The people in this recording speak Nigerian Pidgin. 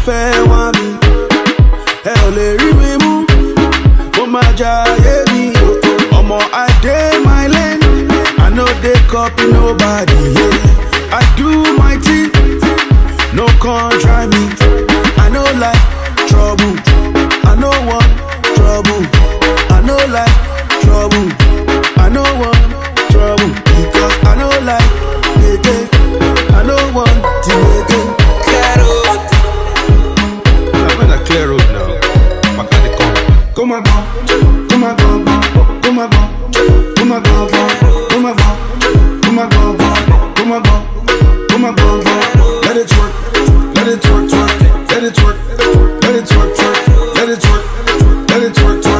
fẹ́ wá mi. Ẹ ò lè rí mi mú, mo máa jayé mi. Ọmọ I dey my lane, I no dey copy nobody. Yeah. I do my thing, no con try me. I no like trouble, I no want trouble. I no like trouble, I no want trouble. Because I no like again, I no want to again. Clear road. I'm in a clear road now. Back at the corner. Come on, come on, come on, come on, come on, come on, come on, come on, come on, come on, come on. Let it work, let it work, let it work, let it work, let it work, let it work, let it work.